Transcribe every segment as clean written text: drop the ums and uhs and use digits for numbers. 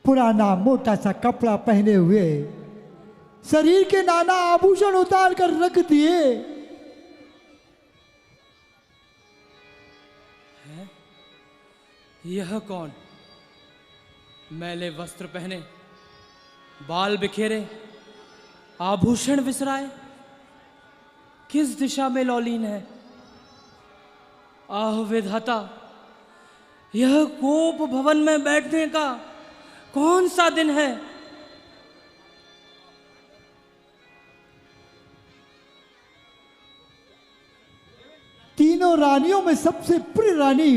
पुराना मोटा सा कपड़ा पहने हुए, शरीर के नाना आभूषण उतार कर रख दिए। है? यह कौन? मैले वस्त्र पहने, बाल बिखेरे, आभूषण विसराए, किस दिशा में लौलीन है? आह विधाता, यह कोप भवन में बैठने का कौन सा दिन है? तीनों रानियों में सबसे प्रिय रानी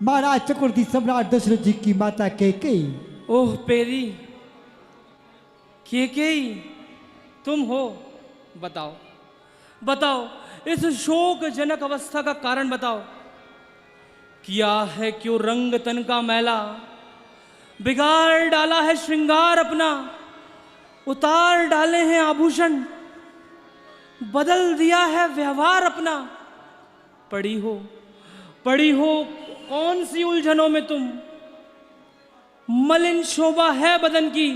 महाराज चक्रवर्ती सम्राट दशरथ जी की माता कैकेयी। ओह पेरी, कैकेयी तुम हो? बताओ बताओ, इस शोकजनक अवस्था का कारण बताओ। किया है क्यों रंग तन का मैला, बिगाड़ डाला है श्रृंगार अपना, उतार डाले हैं आभूषण, बदल दिया है व्यवहार अपना। पड़ी हो कौन सी उलझनों में तुम, मलिन शोभा है बदन की।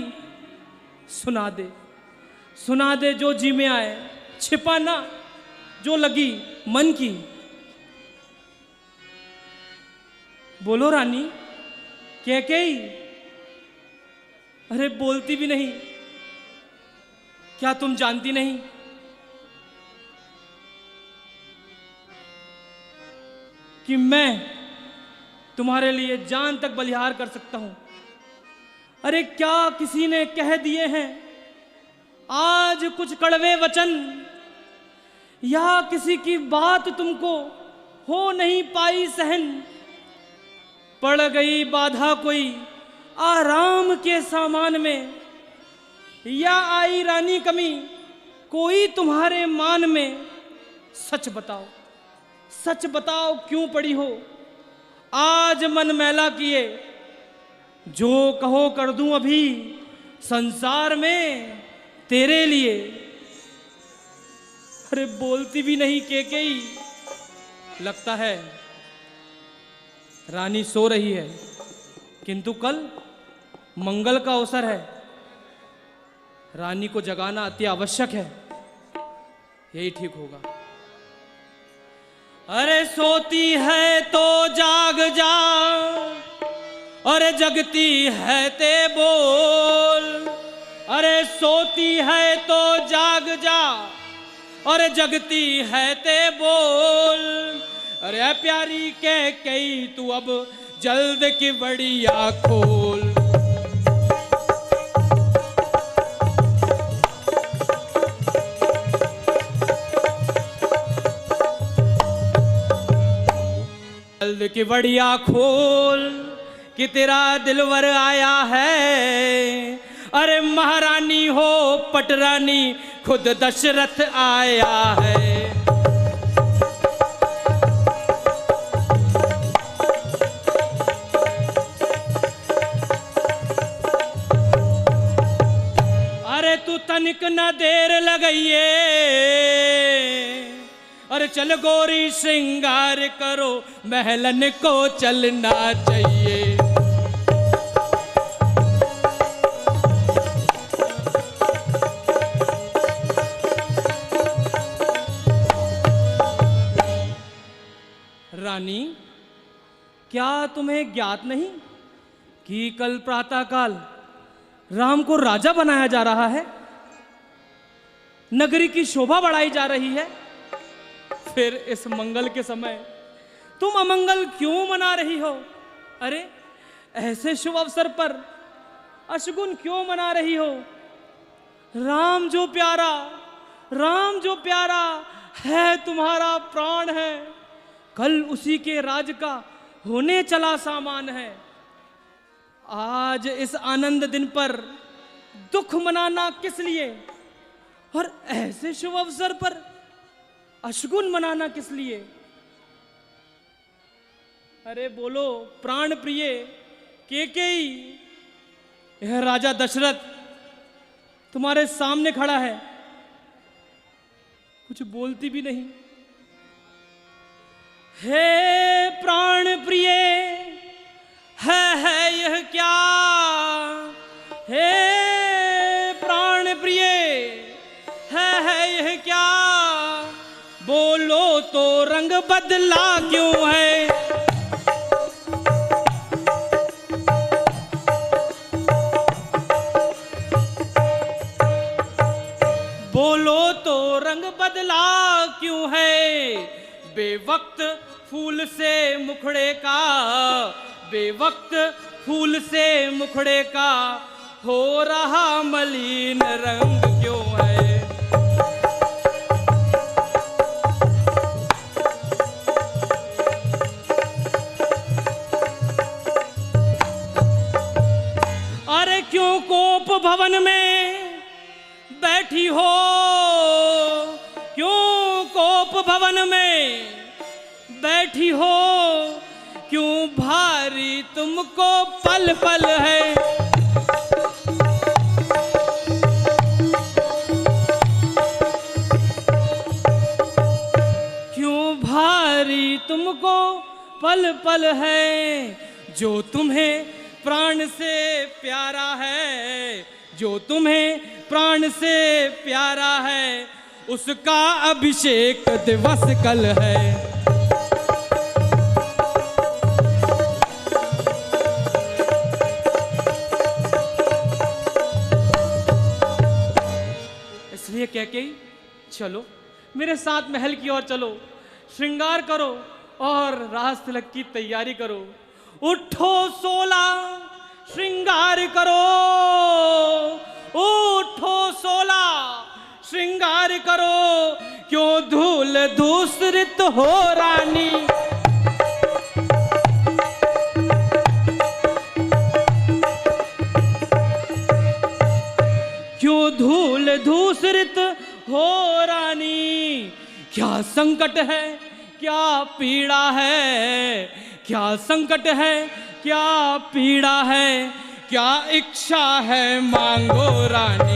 सुना दे जो जी में आए, छिपाना जो लगी मन की। बोलो रानी कैकेयी, अरे बोलती भी नहीं, क्या तुम जानती नहीं कि मैं तुम्हारे लिए जान तक बलिहार कर सकता हूं? अरे क्या किसी ने कह दिए हैं आज कुछ कड़वे वचन, या किसी की बात तुमको हो नहीं पाई सहन? पड़ गई बाधा कोई आराम के सामान में, या आई रानी कमी कोई तुम्हारे मान में? सच बताओ क्यों पड़ी हो आज मन मैला किए? जो कहो कर दूं अभी संसार में तेरे लिए। अरे बोलती भी नहीं कैकेयी, लगता है रानी सो रही है, किंतु कल मंगल का अवसर है, रानी को जगाना अति आवश्यक है, यही ठीक होगा। अरे सोती है तो जाग जा, अरे जगती है ते बोल। अरे सोती है तो जाग जा, अरे जगती है ते बोल। अरे प्यारी कैकेयी तू अब जल्द की बड़िया खोल। जल्द की बड़िया खोल कि तेरा दिलवर आया है। अरे महारानी हो पटरानी खुद दशरथ आया है। अरे तू तनिक न देर लगाइए, अरे चल गोरी श्रृंगार करो, महलन को चलना चाहिए। रानी, क्या तुम्हें ज्ञात नहीं कि कल प्रातःकाल राम को राजा बनाया जा रहा है, नगरी की शोभा बढ़ाई जा रही है? फिर इस मंगल के समय तुम अमंगल क्यों मना रही हो? अरे ऐसे शुभ अवसर पर अशगुन क्यों मना रही हो? राम जो प्यारा है तुम्हारा प्राण है, कल उसी के राज का होने चला सामान है। आज इस आनंद दिन पर दुख मनाना किस लिए, और ऐसे शुभ अवसर पर अशगुन मनाना किस लिए? अरे बोलो प्राण प्रिय कैकेयी, यह राजा दशरथ तुम्हारे सामने खड़ा है, कुछ बोलती भी नहीं। हे प्राण प्रिय, है यह क्या बदला क्यों है? बोलो तो रंग बदला क्यों है? बेवक्त फूल से मुखड़े का, बेवक्त फूल से मुखड़े का हो रहा मलिन रंग क्यों है? अरे क्यों कोप भवन में बैठी हो? क्यों कोप भवन में बैठी हो? क्यों भारी तुमको पल पल है? क्यों भारी तुमको पल पल है? जो तुम्हें प्राण से प्यारा है, जो तुम्हें प्राण से प्यारा है, उसका अभिषेक दिवस कल है। इसलिए कह के चलो मेरे साथ महल की ओर चलो, श्रृंगार करो और रास तिलक की तैयारी करो। उठो सोला श्रृंगार करो, उठो सोला श्रृंगार करो, क्यों धूल धूसरित हो रानी? क्यों धूल धूसरित हो रानी? क्या संकट है, क्या पीड़ा है? क्या संकट है, क्या पीड़ा है? क्या इच्छा है, मांगो रानी।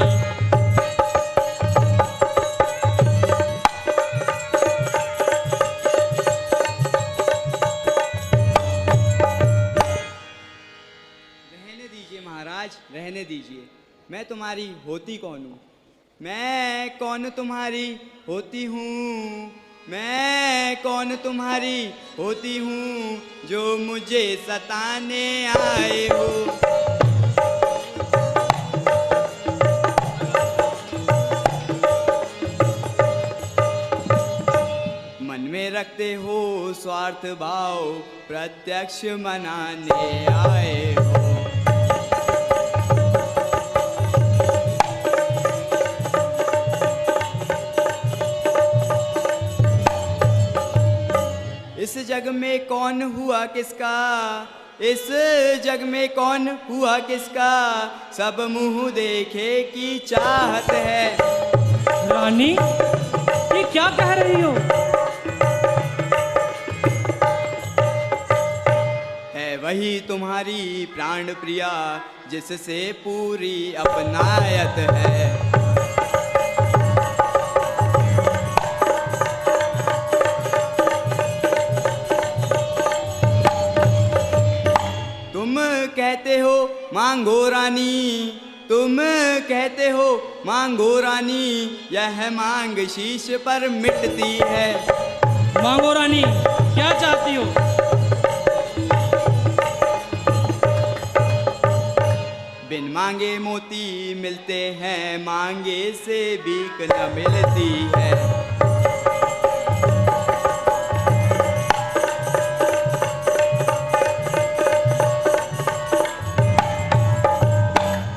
रहने दीजिए महाराज, रहने दीजिए। मैं तुम्हारी होती कौन हूँ? मैं कौन तुम्हारी होती हूँ? मैं कौन तुम्हारी होती हूँ जो मुझे सताने आए हो? मन में रखते हो स्वार्थ भाव, प्रत्यक्ष मनाने आए हो। इस जग में कौन हुआ किसका? इस जग में कौन हुआ किसका? सब मुंह देखे की चाहत है। रानी ये क्या कह रही हो? है वही तुम्हारी प्राण प्रिया जिससे पूरी अपनायत है। कहते हो मांगो रानी, तुम कहते हो मांगो रानी, यह मांग शीश पर मिटती है। मांगो रानी, क्या चाहती हो? बिन मांगे मोती मिलते हैं, मांगे से भीख न मिलती है।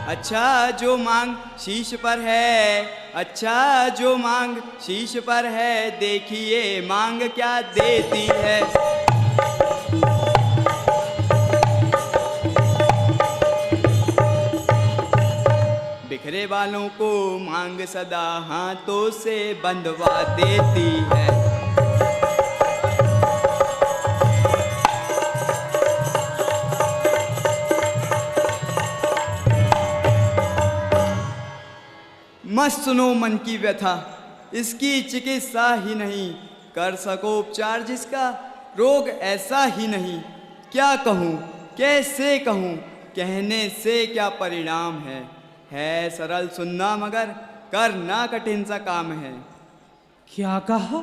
अच्छा जो मांग शीश पर है, अच्छा जो मांग शीश पर है, देखिए मांग क्या देती है। बिखरे बालों को मांग सदा हाथों से बंधवा देती है। मत सुनो मन की व्यथा, इसकी चिकित्सा ही नहीं, कर सको उपचार जिसका रोग ऐसा ही नहीं। क्या कहूँ कैसे कहूँ, कहने से क्या परिणाम है सरल सुनना मगर करना कठिन सा काम है। क्या कहा?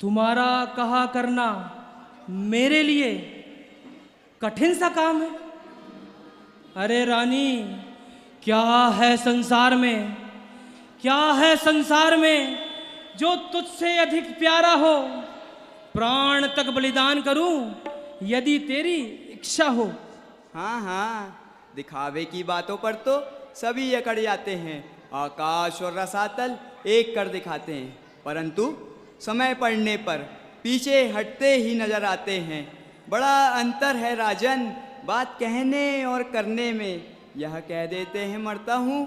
तुम्हारा कहा करना मेरे लिए कठिन सा काम है। अरे रानी, क्या है संसार में, क्या है संसार में जो तुझसे अधिक प्यारा हो? प्राण तक बलिदान करूं यदि तेरी इच्छा हो। हाँ हाँ, दिखावे की बातों पर तो सभी अकड़ जाते हैं। आकाश और रसातल एक कर दिखाते हैं, परंतु समय पड़ने पर पीछे हटते ही नजर आते हैं। बड़ा अंतर है राजन बात कहने और करने में। यह कह देते हैं मरता हूँ,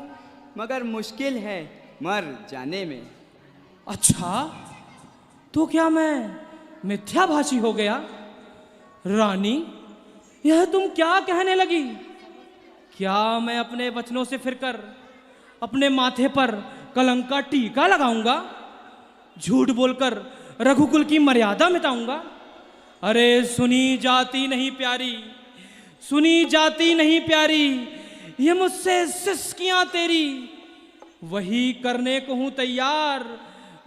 मगर मुश्किल है मर जाने में। अच्छा, तो क्या मैं मिथ्याभाषी हो गया? रानी, यह तुम क्या कहने लगी? क्या मैं अपने वचनों से फिरकर अपने माथे पर कलंक का टीका लगाऊंगा? झूठ बोलकर रघुकुल की मर्यादा मिटाऊंगा? अरे सुनी जाती नहीं प्यारी, सुनी जाती नहीं प्यारी, ये मुझसे सिसकियां तेरी वही करने को हूं तैयार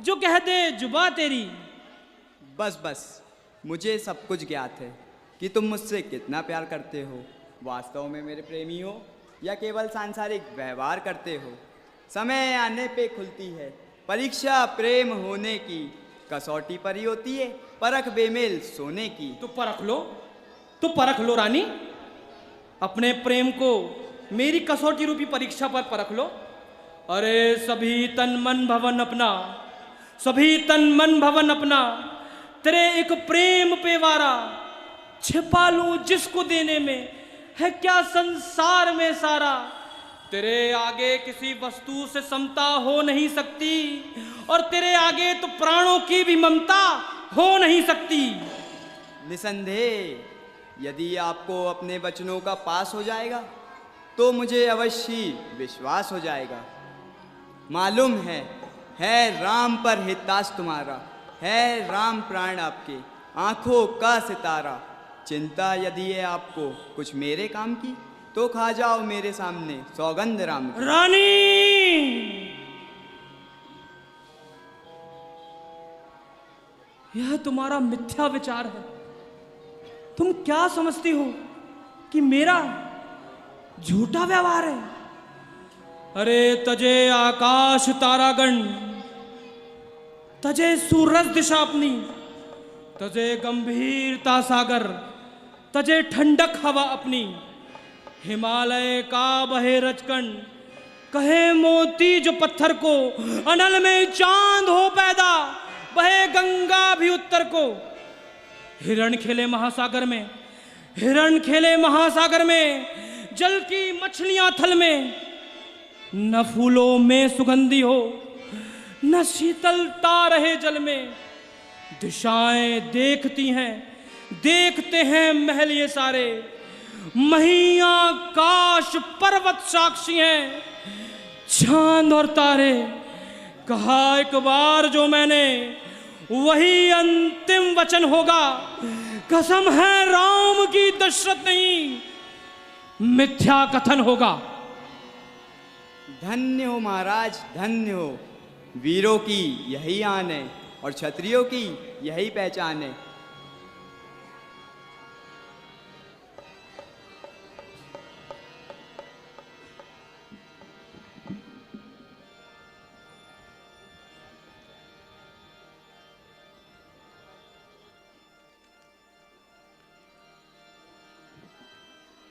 जो कह दे जुबा तेरी। बस बस, मुझे सब कुछ ज्ञात है कि तुम मुझसे कितना प्यार करते हो। वास्तव में मेरे प्रेमी हो या केवल सांसारिक व्यवहार करते हो? समय आने पे खुलती है परीक्षा प्रेम होने की। कसौटी पर ही होती है परख बेमेल सोने की। तो परख लो, तो परख लो रानी, अपने प्रेम को मेरी कसौटी रूपी परीक्षा पर परख लो। अरे सभी तन मन भवन अपना, सभी तन मन भवन अपना, तेरे एक प्रेम पे वारा, छिपा लूं जिसको देने में है क्या संसार में सारा। तेरे आगे किसी वस्तु से समता हो नहीं सकती, और तेरे आगे तो प्राणों की भी ममता हो नहीं सकती। निसंदेह यदि आपको अपने वचनों का पास हो जाएगा तो मुझे अवश्य विश्वास हो जाएगा। मालूम है राम पर हिताश तुम्हारा, है राम प्राण आपके, आंखों का सितारा। चिंता यदि है आपको कुछ मेरे काम की, तो खा जाओ मेरे सामने सौगंध राम की। रानी, यह तुम्हारा मिथ्या विचार है। तुम क्या समझती हो कि मेरा झूठा व्यवहार है? अरे तजे आकाश तारागण, तजे सूरज दिशा अपनी, तजे गंभीरता सागर, तजे ठंडक हवा अपनी। हिमालय का बहे रजकण, कहे मोती जो पत्थर को, अनल में चांद हो पैदा, बहे गंगा भी उत्तर को। हिरण खेले महासागर में, हिरण खेले महासागर में, जल की मछलियां थल में। न फूलों में सुगंधी हो, न शीतलता रहे जल में। दिशाएं देखती हैं, देखते हैं महल ये सारे। महिया काश पर्वत साक्षी हैं, चांद और तारे। कहा एक बार जो मैंने, वही अंतिम वचन होगा। कसम है राम की दशरथ नहीं, मिथ्या कथन होगा। धन्य हो महाराज, धन्य हो। वीरों की यही आन है और क्षत्रियों की यही पहचान है।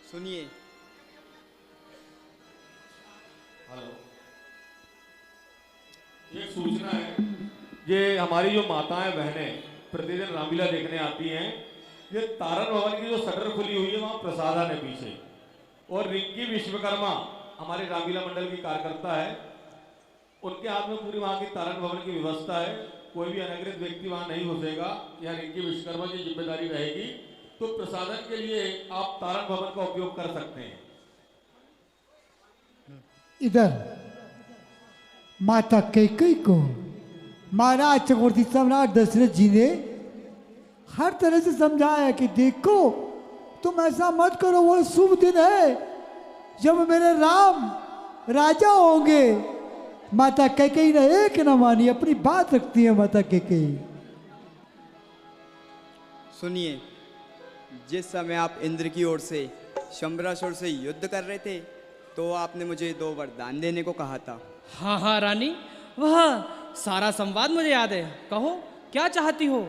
सुनिए। हेलो, ये सूचना है, ये हमारी जो माताएं बहनें प्रतिदिन रामलीला देखने आती हैं, ये तारन भवन की जो शटर खुली हुई है वहाँ प्रसादन है पीछे, और रिंकी विश्वकर्मा हमारे रामलीला मंडल की कार्यकर्ता है, उनके हाथ में पूरी वहाँ की तारन भवन की व्यवस्था है। कोई भी अनधिकृत व्यक्ति वहाँ नहीं घुसेगा, यहाँ रिंकी विश्वकर्मा की जिम्मेदारी रहेगी। तो प्रसादन के लिए आप तारन भवन का उपयोग कर सकते हैं। इधर माता कैकेयी को महाराज चक्रवर्ती सम्राट दशरथ जी ने हर तरह से समझाया कि देखो तुम ऐसा मत करो, वो शुभ दिन है जब मेरे राम राजा होंगे। माता कैकेयी ने एक न मानी, अपनी बात रखती है माता कैकेयी। सुनिए, जिस समय आप इंद्र की ओर से शंबरासुर से युद्ध कर रहे थे तो आपने मुझे 2 वरदान देने को कहा था। हाँ हाँ रानी, वह सारा संवाद मुझे याद है। कहो क्या चाहती हो?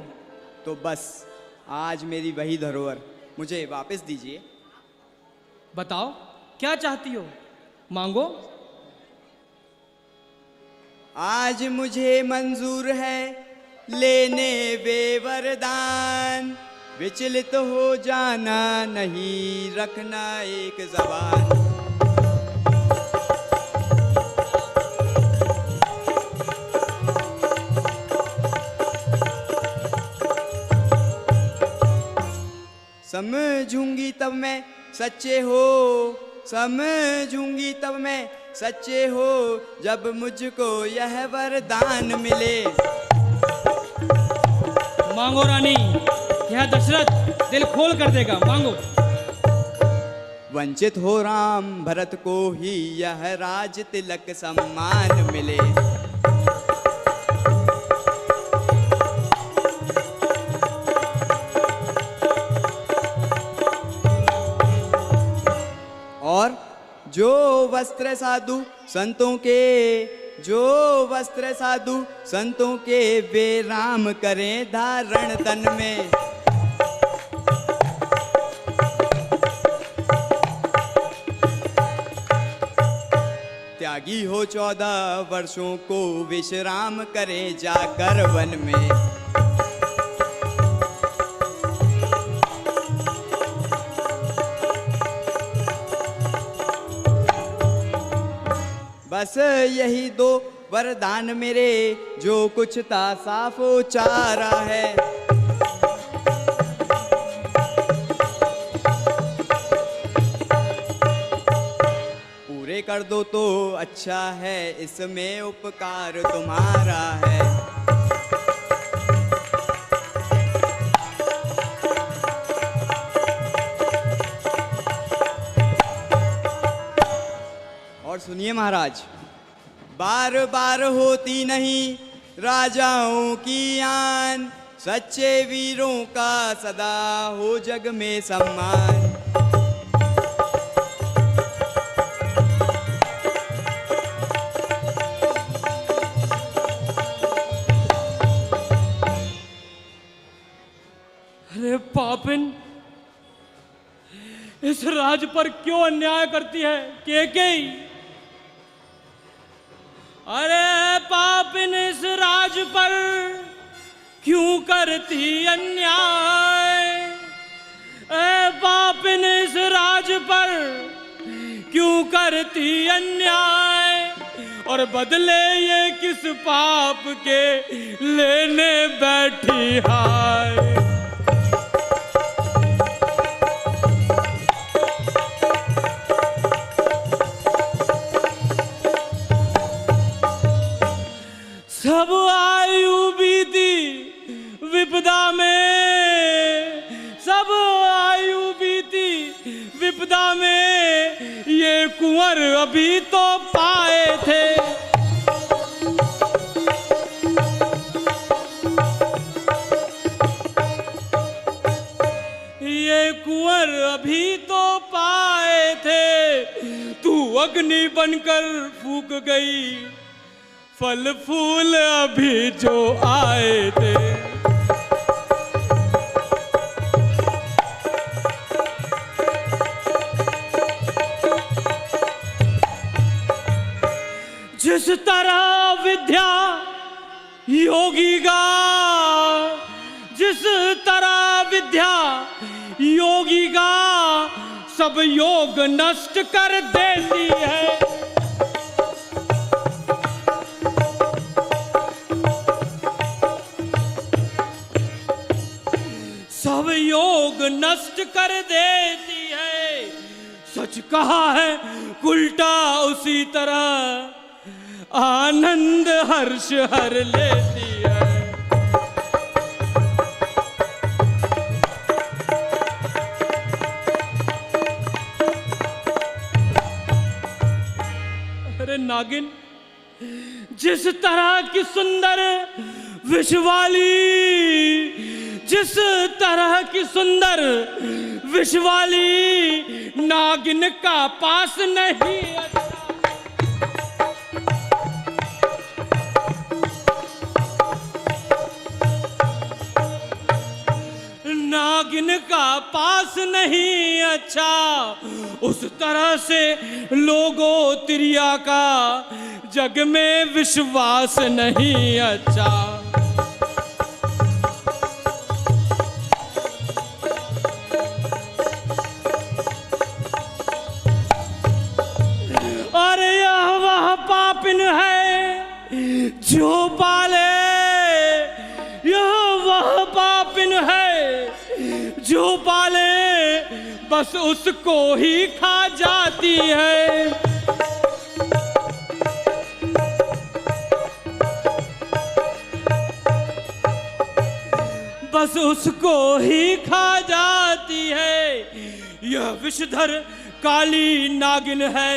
तो बस आज मेरी वही धरोहर मुझे वापस दीजिए। बताओ क्या चाहती हो, मांगो। आज मुझे मंजूर है लेने वे वरदान, विचलित हो जाना नहीं, रखना एक जबान। समझूंगी तब मैं सच्चे हो, समझूंगी तब मैं सच्चे हो, जब मुझको यह वरदान मिले। मांगो रानी, यह दशरथ दिल खोल कर देगा, मांगो। वंचित हो राम भरत को ही यह राज तिलक सम्मान मिले। और जो वस्त्र साधु संतों के, जो वस्त्र साधु संतों के, वे राम करें धारण तन में। त्यागी हो 14 वर्षों को, विश्राम करें जाकर वन में। बस यही 2 वरदान मेरे, जो कुछ था साफ उचारा है। पूरे कर दो तो अच्छा है, इसमें उपकार तुम्हारा है। और सुनिए महाराज, बार बार होती नहीं राजाओं की आन, सच्चे वीरों का सदा हो जग में सम्मान। अरे पापिन, इस राज पर क्यों अन्याय करती है केकई? अरे पापिन, इस राज पर क्यों करती अन्याय? ए पापिन, इस राज पर क्यों करती अन्याय? और बदले ये किस पाप के लेने बैठी हाय? सब आयु बीती विपदा में, सब आयु बीती विपदा में, ये कुंवर अभी तो पाए थे। ये कुंवर अभी तो पाए थे, तू अग्नि बनकर फूक गई, फल फूल अभी जो आए थे। जिस तरह विद्या योगी का, जिस तरह विद्या योगी का सब योग नष्ट कर देती है। सब योग नष्ट कर देती है। सच कहा है उल्टा उसी तरह आनंद हर्ष हर लेती है। अरे नागिन, जिस तरह की सुंदर विषवाली, जिस तरह की सुंदर विषवाली नागिन का पास नहीं अच्छा। नागिन का पास नहीं अच्छा, उस तरह से लोगों तिरिया का जग में विश्वास नहीं अच्छा। अरे यह वह पापिन है जो पाले, यह वह पापिन है जो पाले, बस उसको ही खा जाती है। बस उसको ही खा जाती है। यह विषधर काली नागिन है,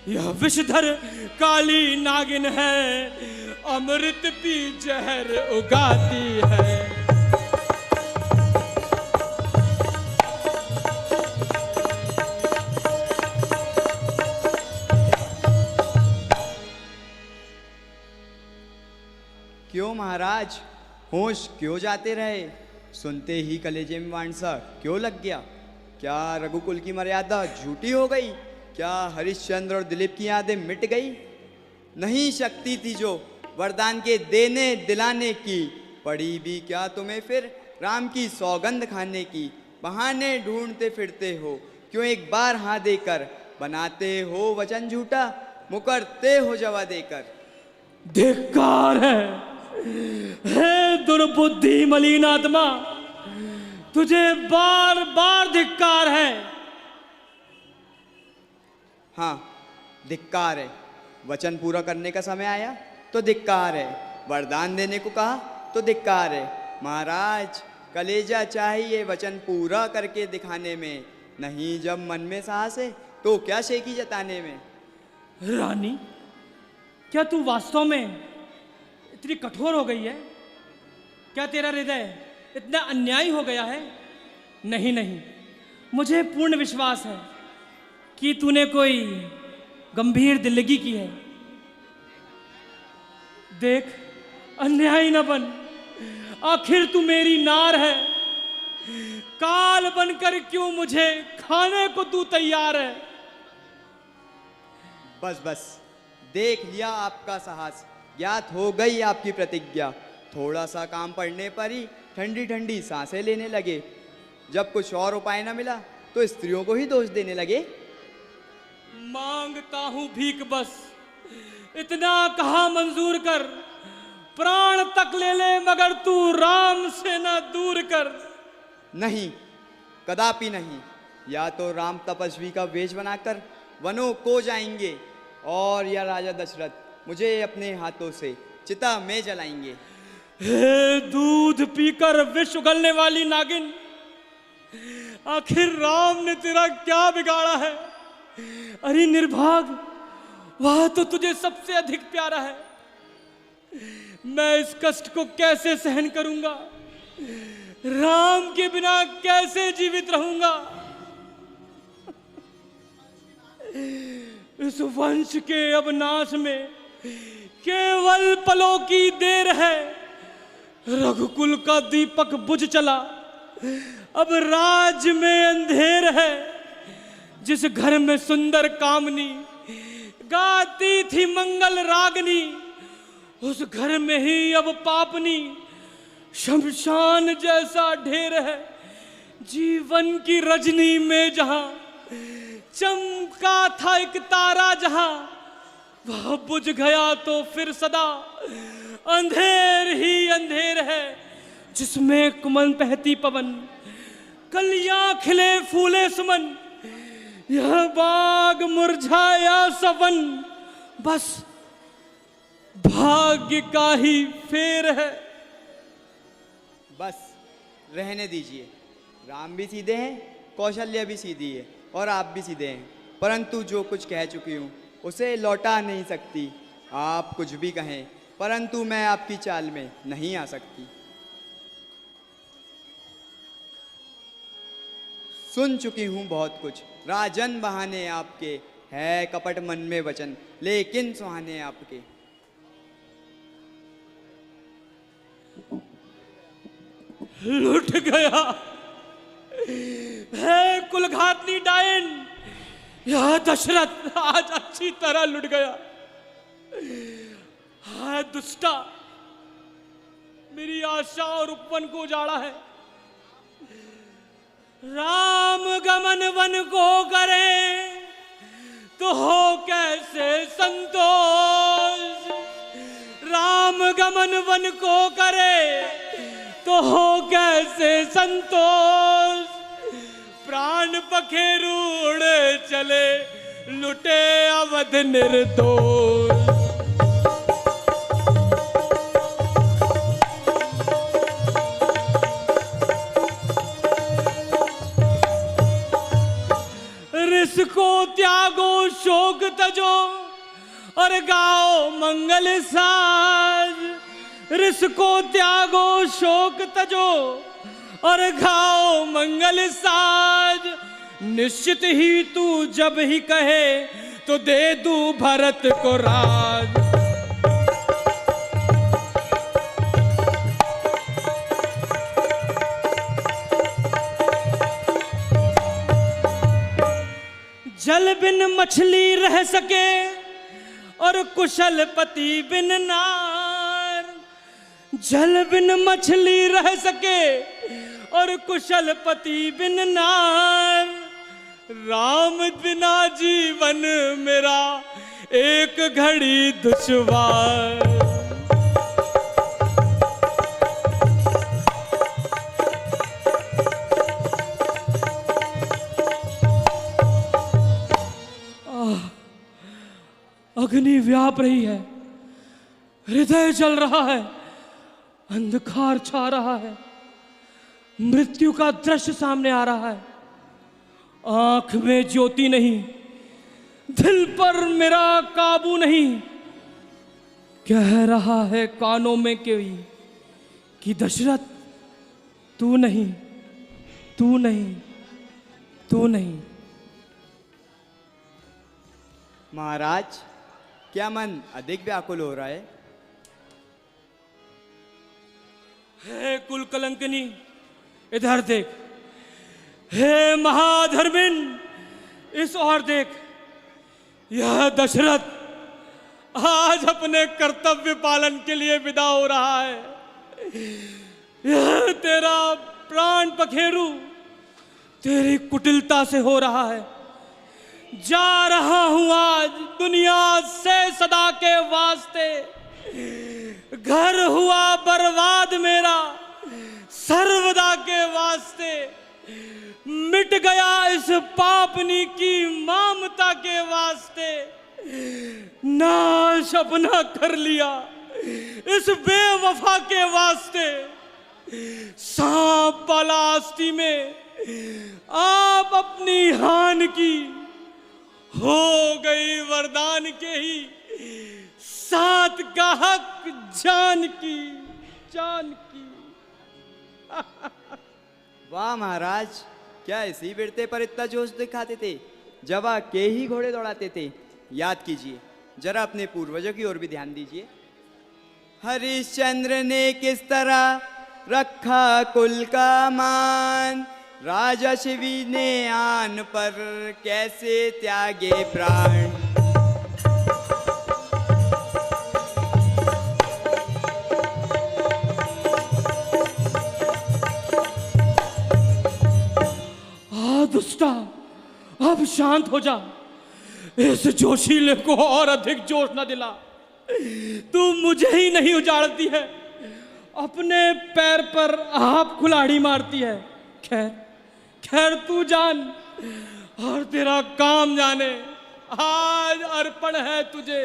यह विषधर काली नागिन है, अमृत पी जहर उगाती है। क्यों महाराज, होश क्यों जाते रहे? सुनते ही कलेजे में वांसा क्यों लग गया? क्या रघुकुल की मर्यादा झूठी हो गई? क्या हरिश्चंद्र और दिलीप की यादें मिट गई? नहीं शक्ति थी जो वरदान के देने दिलाने की, पड़ी भी क्या तुम्हें फिर राम की सौगंध खाने की? बहाने ढूंढते फिरते हो, क्यों एक बार हाँ देकर बनाते हो वचन झूठा, मुकरते हो जवा देकर। धिक्कार है, हे दुर्बुद्धि मलिन आत्मा, तुझे बार बार धिक्कार है। हाँ, धिक्कार है। वचन पूरा करने का समय आया तो धिक्कार है, वरदान देने को कहा तो धिक्कार है। महाराज, कलेजा चाहिए वचन पूरा करके दिखाने में, नहीं जब मन में साहस है तो क्या शेखी जताने में। रानी, क्या तू वास्तव में इतनी कठोर हो गई है? क्या तेरा हृदय इतना अन्यायी हो गया है? नहीं नहीं, मुझे पूर्ण विश्वास है कि तूने कोई गंभीर दिल्लगी की है। देख, अन्यायी न बन, आखिर तू मेरी नार है। काल बनकर क्यों मुझे खाने को तू तैयार है? बस बस, देख लिया आपका साहस, ज्ञात हो गई आपकी प्रतिज्ञा। थोड़ा सा काम पड़ने पर ही ठंडी ठंडी सांसें लेने लगे। जब कुछ और उपाय न मिला तो स्त्रियों को ही दोष देने लगे। मांगता हूं भीख, बस इतना कहा मंजूर कर। प्राण तक ले ले मगर तू राम से न दूर कर। नहीं, कदापि नहीं। या तो राम तपस्वी का वेश बनाकर वनों को जाएंगे, और या राजा दशरथ मुझे अपने हाथों से चिता में जलाएंगे। हे दूध पीकर विष उगलने वाली नागिन, आखिर राम ने तेरा क्या बिगाड़ा है? अरे निर्भाग, वह तो तुझे सबसे अधिक प्यारा है। मैं इस कष्ट को कैसे सहन करूंगा? राम के बिना कैसे जीवित रहूंगा? इस वंश के अब नाश में केवल पलों की देर है। रघुकुल का दीपक बुझ चला, अब राज में अंधेर है। जिस घर में सुंदर कामनी गाती थी मंगल रागनी, उस घर में ही अब पापनी शमशान जैसा ढेर है। जीवन की रजनी में जहां चमका था एक तारा, जहां वह बुझ गया तो फिर सदा अंधेर ही अंधेर है। जिसमें कुमन बहती पवन, कलियां खिले फूले सुमन, यह बाग मुरझाया सवन, बस भाग्य का ही फेर है। बस रहने दीजिए। राम भी सीधे हैं, कौशल्या भी सीधी है, और आप भी सीधे हैं, परंतु जो कुछ कह चुकी हूँ उसे लौटा नहीं सकती। आप कुछ भी कहें, परंतु मैं आपकी चाल में नहीं आ सकती। सुन चुकी हूँ बहुत कुछ। राजन बहाने आपके, है कपट मन में वचन, लेकिन सुहाने आपके। लुट गया है कुलघातनी डायन, यह दशरथ आज अच्छी तरह लुट गया। हाय दुष्टा, मेरी आशा और उपवन को उजाड़ा है। राम गमन वन को करे तो हो कैसे संतोष, राम गमन वन को करे तो हो कैसे संतोष। प्राण पखेरु उड़े चले, लुटे अवध निर्दोष। रिस को त्यागो शोक तजो और गाओ मंगल साज, रिस को त्यागो शोक तजो और गाओ मंगल साज। निश्चित ही तू जब ही कहे तो दे दूं भरत को राज। जल बिन मछली रह सके और कुशल पति बिन नार, जल बिन मछली रह सके और कुशल पति बिन नार। राम बिना जीवन मेरा एक घड़ी दुश्वार। अग्नि व्याप रही है, हृदय जल रहा है, अंधकार छा रहा है, मृत्यु का दृश्य सामने आ रहा है। आंख में ज्योति नहीं, दिल पर मेरा काबू नहीं। कह रहा है कानों में कोई कि दशरथ तू नहीं, तू नहीं, तू नहीं। महाराज, क्या मन अधिक व्याकुल हो रहा है? हे कुल कलंकनी, इधर देख। हे महाधर्मिन, इस ओर देख। यह दशरथ आज अपने कर्तव्य पालन के लिए विदा हो रहा है। यह तेरा प्राण पखेरु तेरी कुटिलता से हो रहा है। जा रहा हूं आज दुनिया से सदा के वास्ते। घर हुआ बर्बाद मेरा सर्वदा के वास्ते। मिट गया इस पापनी की ममता के वास्ते। नाश अपना कर लिया इस बेवफा के वास्ते। सांप वाला अस्थि में आप अपनी हान की, हो गई वरदान के ही साथ का हक जान की, जान की। वाह महाराज, क्या इसी बिरते पर इतना जोश दिखाते थे जब के ही घोड़े दौड़ाते थे। याद कीजिए, जरा अपने पूर्वजों की ओर भी ध्यान दीजिए। हरिश्चंद्र ने किस तरह रखा कुल का मान, राजा शिवी ने आन पर कैसे त्यागे प्राण। दुष्टा, अब शांत हो जा। इस जोशीले को और अधिक जोश न दिला। तू मुझे ही नहीं उजाड़ती है, अपने पैर पर आप कुल्हाड़ी मारती है। खैर खैर, तू जान और तेरा काम जाने। आज अर्पण है तुझे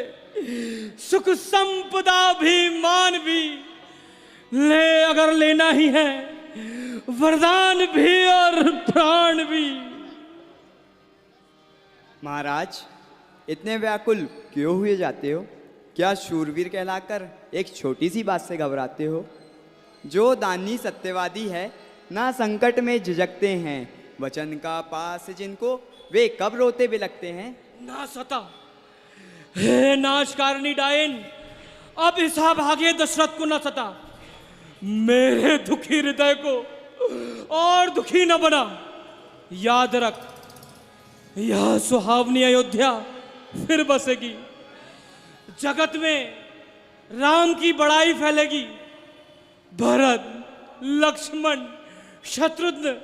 सुख संपदा भी, मान भी ले अगर लेना ही है, वरदान भी और प्राण भी। महाराज, इतने व्याकुल क्यों हुए जाते हो? क्या शूरवीर कहलाकर एक छोटी सी बात से घबराते हो? जो दानी सत्यवादी है ना संकट में झिझकते हैं, वचन का पास जिनको, वे कब रोते बिलखते हैं। ना सता, हे नाशकारिणी डायन, अब इस भागे दशरथ को न सता, मेरे दुखी हृदय को और दुखी न बना। याद रख, यह सुहावनी अयोध्या फिर बसेगी, जगत में राम की बड़ाई फैलेगी, भरत, लक्ष्मण, शत्रुघ्न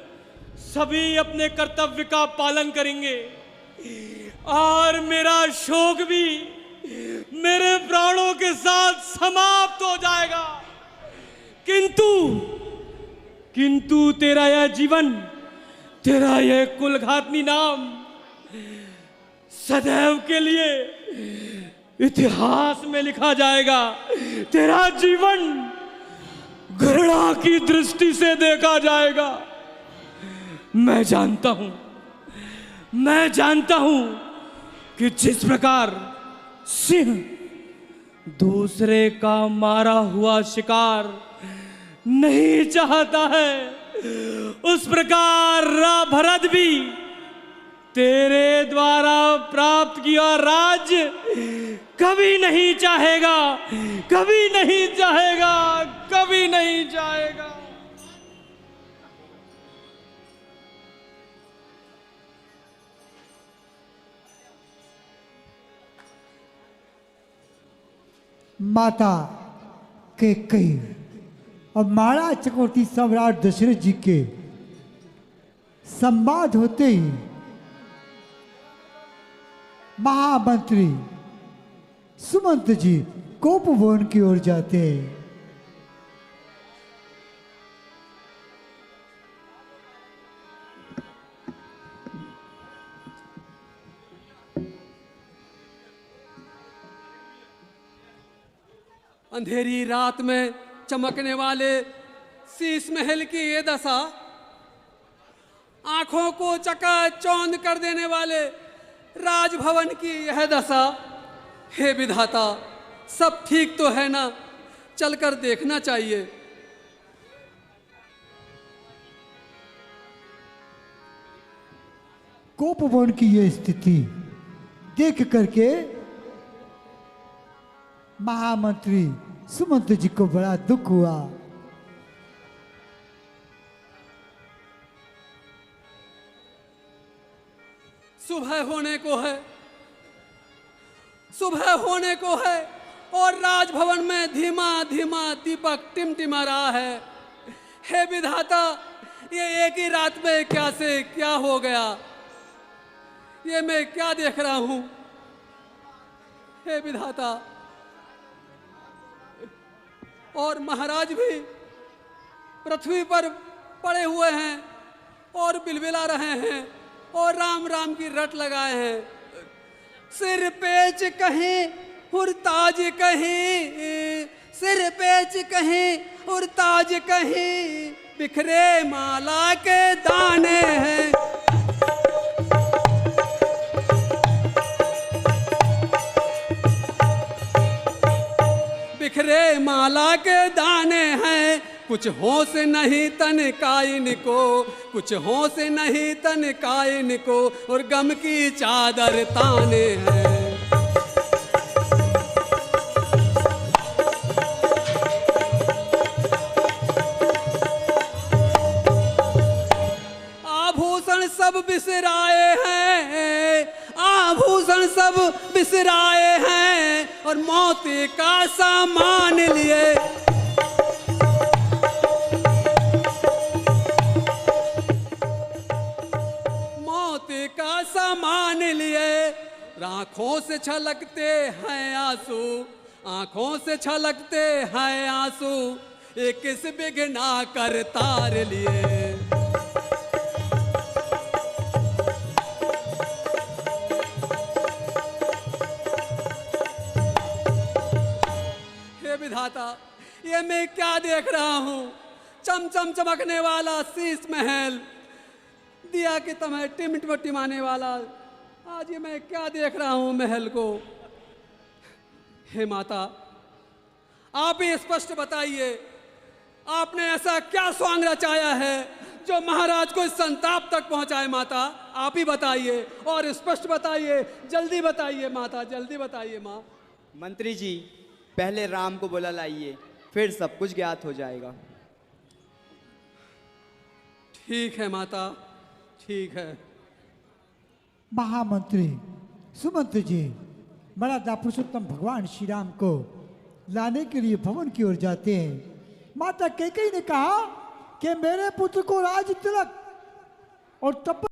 सभी अपने कर्तव्य का पालन करेंगे और मेरा शोक भी मेरे प्राणों के साथ समाप्त हो जाएगा। किंतु तेरा यह जीवन, तेरा यह कुलघातनी नाम सदैव के लिए इतिहास में लिखा जाएगा। तेरा जीवन घृणा की दृष्टि से देखा जाएगा। मैं जानता हूं कि जिस प्रकार सिंह दूसरे का मारा हुआ शिकार नहीं चाहता है, उस प्रकार भरत भी तेरे द्वारा प्राप्त किया राज्य कभी नहीं चाहेगा, कभी नहीं चाहेगा, कभी नहीं चाहेगा। माता कैकेयी और महाराज चक्रवर्ती सम्राट दशरथ जी के संवाद होते ही महामंत्री सुमंत जी कोप भवन की ओर जाते हैं। अंधेरी रात में चमकने वाले शीश महल की ये दशा, आंखों को चकाचौंध कर देने वाले राजभवन की यह दशा, हे विधाता, सब ठीक तो है ना? चलकर देखना चाहिए। कोप भवन की यह स्थिति देख करके महामंत्री सुमंत जी को बड़ा दुख हुआ। सुबह होने को है, सुबह होने को है और राजभवन में धीमा धीमा दीपक टिमटिमा रहा है। हे विधाता, ये एक ही रात में क्या से क्या हो गया? ये मैं क्या देख रहा हूं? हे विधाता, और महाराज भी पृथ्वी पर पड़े हुए हैं और बिलबिला रहे हैं और राम राम की रट लगाए हैं। सिर पेच कहीं हुरताज कहीं, सिर पेच कहीं हुरताज कहीं, बिखरे माला के दाने हैं। बिखरे माला के दाने हैं, कुछ होश नहीं तन काइन को, कुछ होश नहीं तन काइन को, और गम की चादर ताने हैं। आभूषण सब बिसराए हैं, आभूषण सब बिसराए हैं, और मौत का सामान लिए। मौत का सामान लिए, आंखों से छलकते हैं आंसू, आंखों से छलकते हैं आंसू, एक किस बिघना कर तार लिए। विधाता, ये मैं क्या देख रहा हूं? चमचम चमकने वाला शीश महल, दिया की तरह टिमटिमाने वाला, आज ये मैं क्या देख रहा हूं महल को? हे माता, आप ही स्पष्ट बताइए, आपने ऐसा क्या स्वांग रचाया है जो महाराज को इस संताप तक पहुंचाए माता? आप ही बताइए और स्पष्ट बताइए, जल्दी बताइए माता, जल्दी बताइए माँ। मंत्री जी, पहले राम को बुला लाइए, फिर सब कुछ ज्ञात हो जाएगा। ठीक है माता, ठीक है। महामंत्री सुमंत्र जी मर्यादा पुरुषोत्तम भगवान श्री राम को लाने के लिए भवन की ओर जाते हैं। माता कैकेयी ने कहा कि मेरे पुत्र को राज तिलक और तप